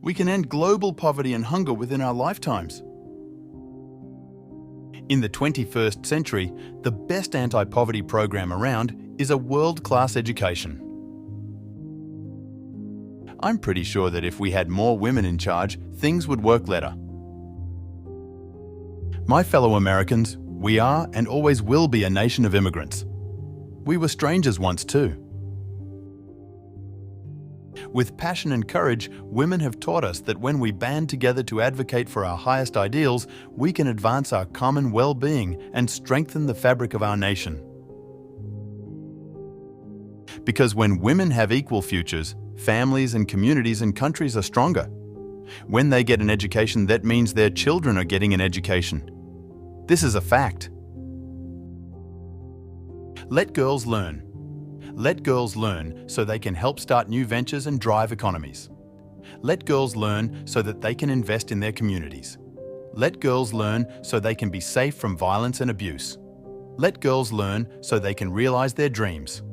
We can end global poverty and hunger within our lifetimes. In the 21st century, the best anti-poverty program around is a world-class education. I'm pretty sure that if we had more women in charge, things would work better. My fellow Americans, we are and always will be a nation of immigrants. We were strangers once too. With passion and courage, women have taught us that when we band together to advocate for our highest ideals, we can advance our common well-being and strengthen the fabric of our nation. Because when women have equal futures, families and communities and countries are stronger. When they get an education, that means their children are getting an education. This is a fact. Let girls learn. Let girls learn so they can help start new ventures and drive economies. Let girls learn so that they can invest in their communities. Let girls learn so they can be safe from violence and abuse. Let girls learn so they can realize their dreams.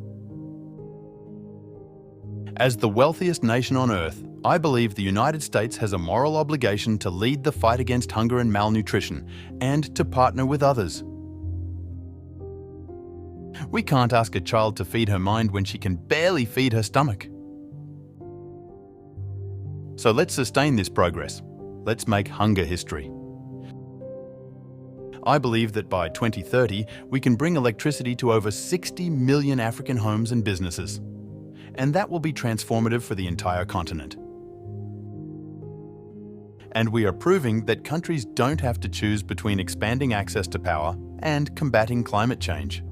As the wealthiest nation on earth, I believe the United States has a moral obligation to lead the fight against hunger and malnutrition and to partner with others. We can't ask a child to feed her mind when she can barely feed her stomach. So let's sustain this progress. Let's make hunger history. I believe that by 2030, we can bring electricity to over 60 million African homes and businesses. And that will be transformative for the entire continent. And we are proving that countries don't have to choose between expanding access to power and combating climate change.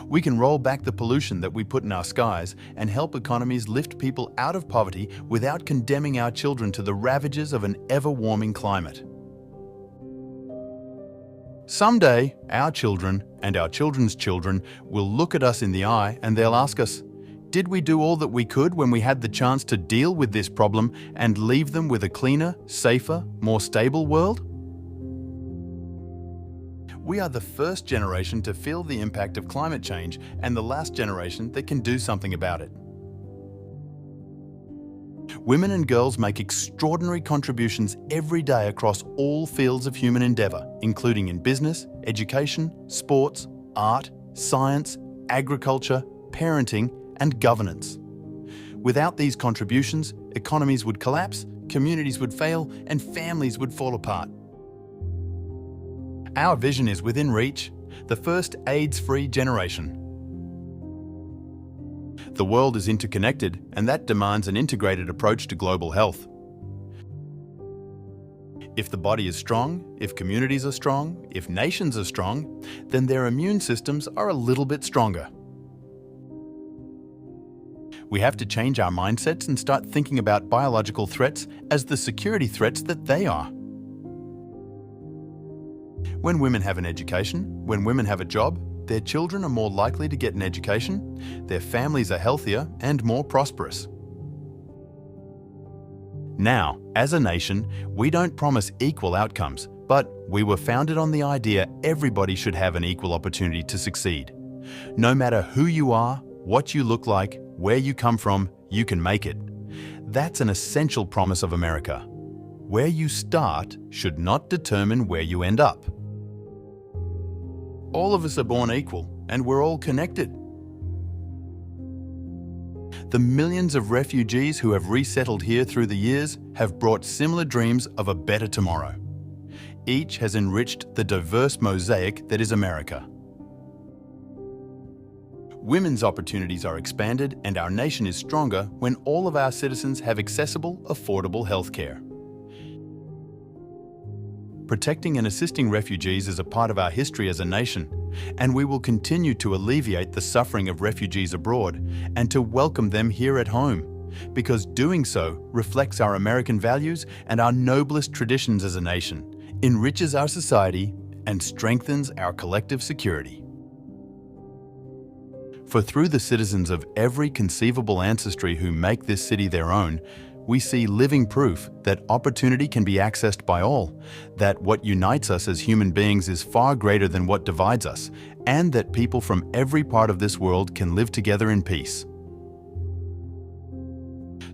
We can roll back the pollution that we put in our skies and help economies lift people out of poverty without condemning our children to the ravages of an ever-warming climate. Someday, our children and our children's children will look at us in the eye and they'll ask us, did we do all that we could when we had the chance to deal with this problem and leave them with a cleaner, safer, more stable world? We are the first generation to feel the impact of climate change and the last generation that can do something about it. Women and girls make extraordinary contributions every day across all fields of human endeavour, including in business, education, sports, art, science, agriculture, parenting, and governance. Without these contributions, economies would collapse, communities would fail, and families would fall apart. Our vision is within reach, the first AIDS-free generation. The world is interconnected, and that demands an integrated approach to global health. If the body is strong, if communities are strong, if nations are strong, then their immune systems are a little bit stronger. We have to change our mindsets and start thinking about biological threats as the security threats that they are. When women have an education, when women have a job, their children are more likely to get an education, their families are healthier and more prosperous. Now, as a nation, we don't promise equal outcomes, but we were founded on the idea everybody should have an equal opportunity to succeed. No matter who you are, what you look like, where you come from, you can make it. That's an essential promise of America. Where you start should not determine where you end up. All of us are born equal, and we're all connected. The millions of refugees who have resettled here through the years have brought similar dreams of a better tomorrow. Each has enriched the diverse mosaic that is America. Women's opportunities are expanded, and our nation is stronger when all of our citizens have accessible, affordable healthcare. Protecting and assisting refugees is a part of our history as a nation, and we will continue to alleviate the suffering of refugees abroad and to welcome them here at home, because doing so reflects our American values and our noblest traditions as a nation, enriches our society, and strengthens our collective security. For through the citizens of every conceivable ancestry who make this city their own, we see living proof that opportunity can be accessed by all, that what unites us as human beings is far greater than what divides us, and that people from every part of this world can live together in peace.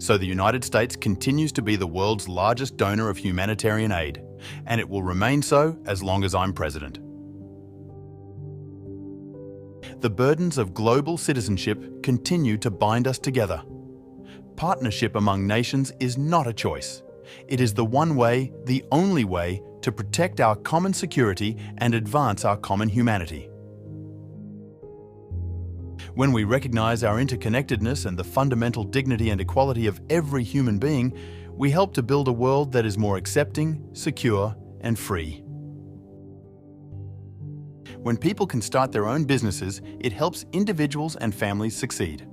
So the United States continues to be the world's largest donor of humanitarian aid, and it will remain so as long as I'm president. The burdens of global citizenship continue to bind us together. Partnership among nations is not a choice. It is the one way, the only way, to protect our common security and advance our common humanity. When we recognize our interconnectedness and the fundamental dignity and equality of every human being, we help to build a world that is more accepting, secure, and free. When people can start their own businesses, it helps individuals and families succeed.